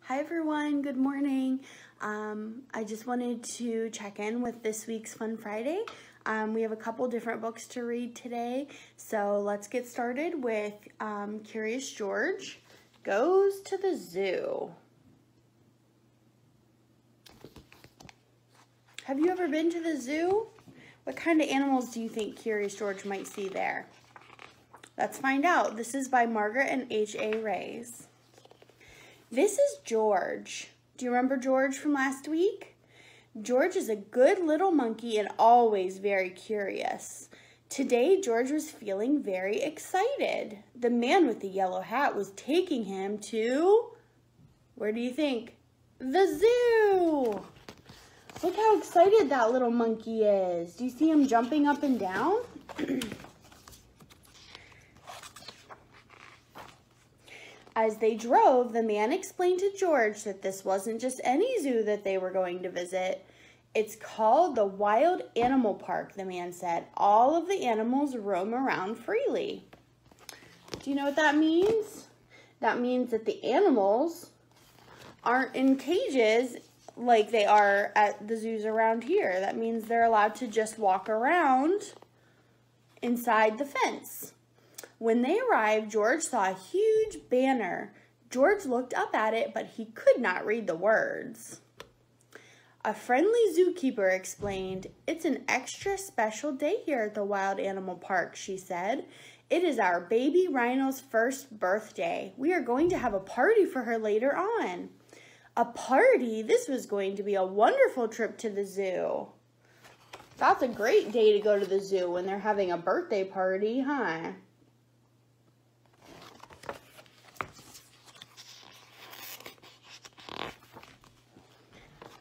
Hi everyone, good morning. I just wanted to check in with this week's Fun Friday. We have a couple different books to read today, so let's get started with Curious George Goes to the Zoo. Have you ever been to the zoo? What kind of animals do you think Curious George might see there? Let's find out. This is by Margaret and H.A. Rays. This is George. Do you remember George from last week? George is a good little monkey and always very curious. Today, George was feeling very excited. The man with the yellow hat was taking him to, where do you think? The zoo! Look how excited that little monkey is. Do you see him jumping up and down? As they drove, the man explained to George that this wasn't just any zoo that they were going to visit. It's called the Wild Animal Park, the man said. All of the animals roam around freely. Do you know what that means? That means that the animals aren't in cages like they are at the zoos around here. That means they're allowed to just walk around inside the fence. When they arrived, George saw a huge banner. George looked up at it, but he could not read the words. A friendly zookeeper explained, "It's an extra special day here at the Wild Animal Park," she said. "It is our baby rhino's first birthday. We are going to have a party for her later on." A party? This was going to be a wonderful trip to the zoo. That's a great day to go to the zoo when they're having a birthday party, huh?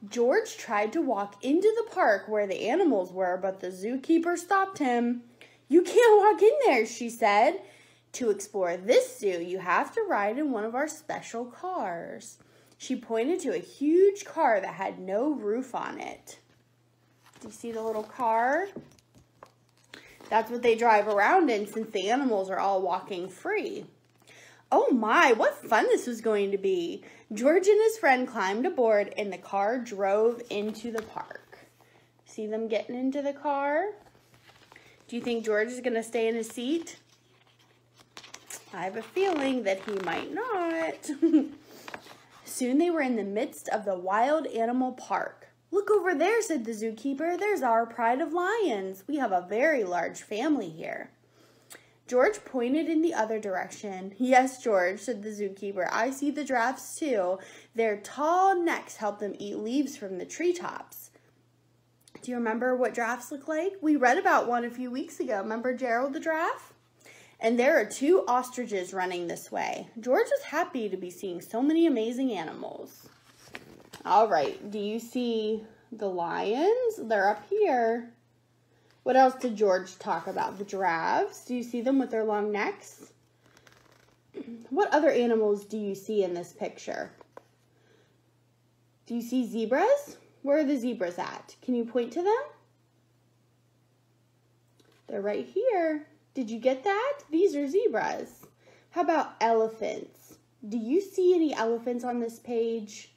George tried to walk into the park where the animals were, but the zookeeper stopped him. "You can't walk in there," she said. "To explore this zoo, you have to ride in one of our special cars." She pointed to a huge car that had no roof on it. Do you see the little car? That's what they drive around in since the animals are all walking free. Oh my, what fun this was going to be. George and his friend climbed aboard and the car drove into the park. See them getting into the car? Do you think George is going to stay in his seat? I have a feeling that he might not. Soon they were in the midst of the Wild Animal Park. "Look over there," said the zookeeper. "There's our pride of lions. We have a very large family here." George pointed in the other direction. "Yes, George," said the zookeeper. "I see the giraffes too. Their tall necks help them eat leaves from the treetops." Do you remember what giraffes look like? We read about one a few weeks ago. Remember Gerald the giraffe? And there are 2 ostriches running this way. George was happy to be seeing so many amazing animals. All right, do you see the lions? They're up here. What else did George talk about? The giraffes. Do you see them with their long necks? What other animals do you see in this picture? Do you see zebras? Where are the zebras at? Can you point to them? They're right here. Did you get that? These are zebras. How about elephants? Do you see any elephants on this page?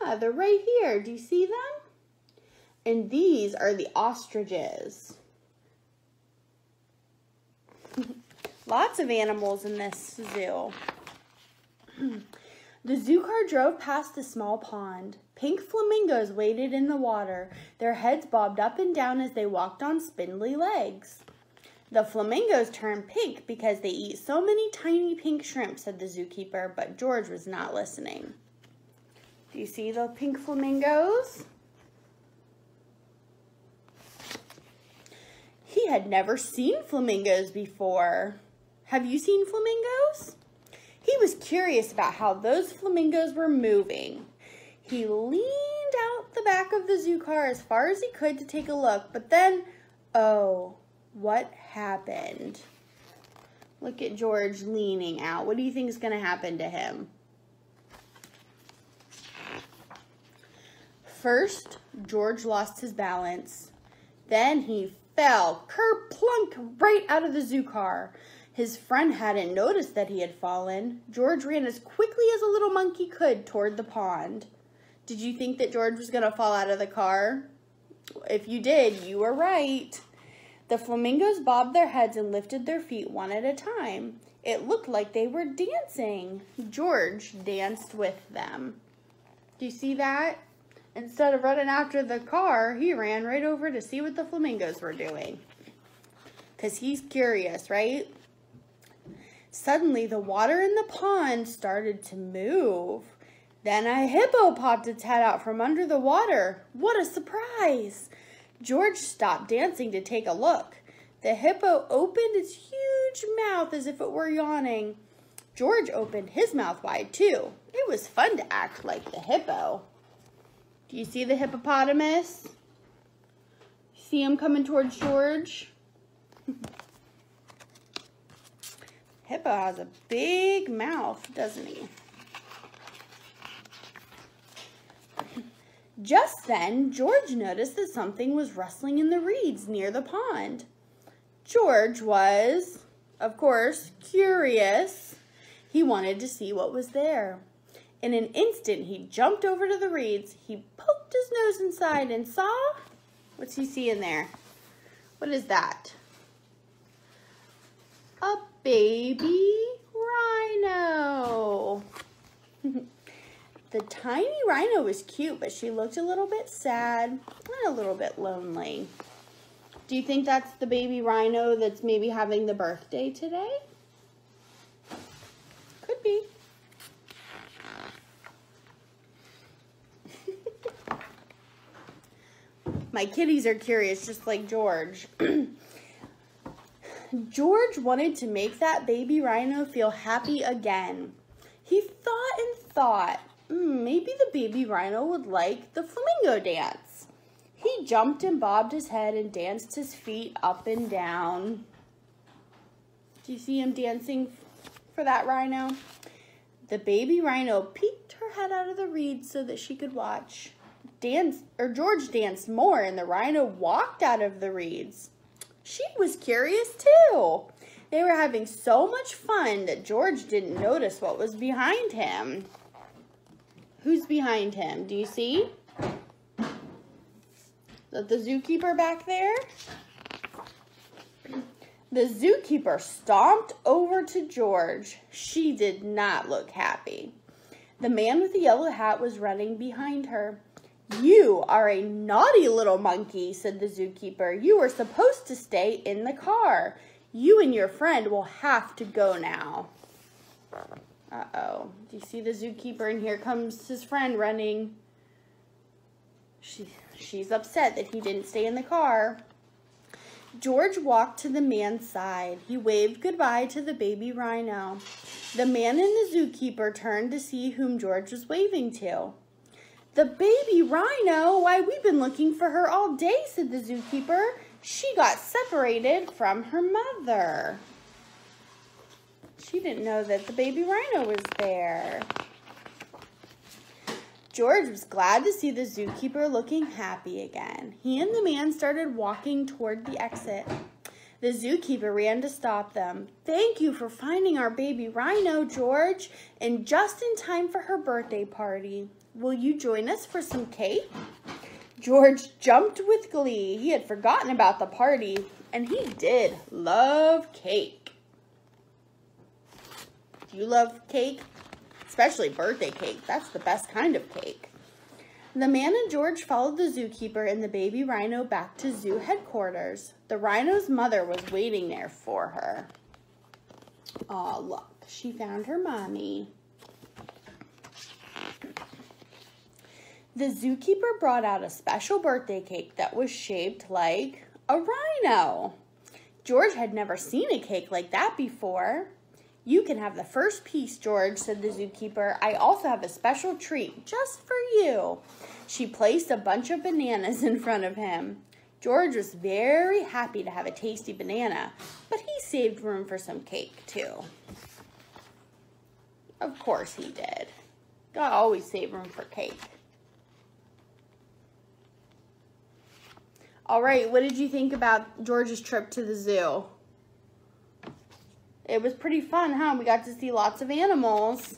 Yeah, they're right here. Do you see them? And these are the ostriches. Lots of animals in this zoo. The zoo car drove past a small pond. Pink flamingos waded in the water. Their heads bobbed up and down as they walked on spindly legs. "The flamingos turn pink because they eat so many tiny pink shrimp," said the zookeeper, but George was not listening. Do you see the pink flamingos? He had never seen flamingos before. Have you seen flamingos? He was curious about how those flamingos were moving. He leaned out the back of the zoo car as far as he could to take a look, but then, oh, what happened? Look at George leaning out. What do you think is going to happen to him? First, George lost his balance. Then he fell kerplunk right out of the zoo car. His friend hadn't noticed that he had fallen. George ran as quickly as a little monkey could toward the pond. Did you think that George was going to fall out of the car? If you did, you were right. The flamingos bobbed their heads and lifted their feet one at a time. It looked like they were dancing. George danced with them. Do you see that? Instead of running after the car, he ran right over to see what the flamingos were doing. Because he's curious, right? Suddenly, the water in the pond started to move. Then a hippo popped its head out from under the water. What a surprise! George stopped dancing to take a look. The hippo opened its huge mouth as if it were yawning. George opened his mouth wide, too. It was fun to act like the hippo. Do you see the hippopotamus? See him coming towards George? Hippo has a big mouth, doesn't he? Just then, George noticed that something was rustling in the reeds near the pond. George was, of course, curious. He wanted to see what was there. In an instant, he jumped over to the reeds. He poked his nose inside and saw... What's he seeing there? What is that? A baby rhino. The tiny rhino was cute, but she looked a little bit sad and a little bit lonely. Do you think that's the baby rhino that's maybe having the birthday today? Could be. My kitties are curious, just like George. George wanted to make that baby rhino feel happy again. He thought and thought, maybe the baby rhino would like the flamingo dance. He jumped and bobbed his head and danced his feet up and down. Do you see him dancing for that rhino? The baby rhino peeked her head out of the reeds so that she could watch. George danced more, and the rhino walked out of the reeds. She was curious too. They were having so much fun that George didn't notice what was behind him. Who's behind him? Do you see? Is that the zookeeper back there? The zookeeper stomped over to George. She did not look happy. The man with the yellow hat was running behind her. "You are a naughty little monkey," said the zookeeper. "You were supposed to stay in the car. You and your friend will have to go now." Uh-oh. Do you see the zookeeper? And here comes his friend running. She's upset that he didn't stay in the car. George walked to the man's side. He waved goodbye to the baby rhino. The man and the zookeeper turned to see whom George was waving to. "The baby rhino? Why, we've been looking for her all day," said the zookeeper. "She got separated from her mother." She didn't know that the baby rhino was there. George was glad to see the zookeeper looking happy again. He and the man started walking toward the exit. The zookeeper ran to stop them. "Thank you for finding our baby rhino, George, and just in time for her birthday party. Will you join us for some cake?" George jumped with glee. He had forgotten about the party, and he did love cake. Do you love cake? Especially birthday cake. That's the best kind of cake. The man and George followed the zookeeper and the baby rhino back to zoo headquarters. The rhino's mother was waiting there for her. Aw, look, she found her mommy. The zookeeper brought out a special birthday cake that was shaped like a rhino. George had never seen a cake like that before. "You can have the first piece, George," said the zookeeper. "I also have a special treat just for you." She placed a bunch of bananas in front of him. George was very happy to have a tasty banana, but he saved room for some cake too. Of course he did. Gotta always save room for cake. All right, what did you think about George's trip to the zoo? It was pretty fun, huh? We got to see lots of animals.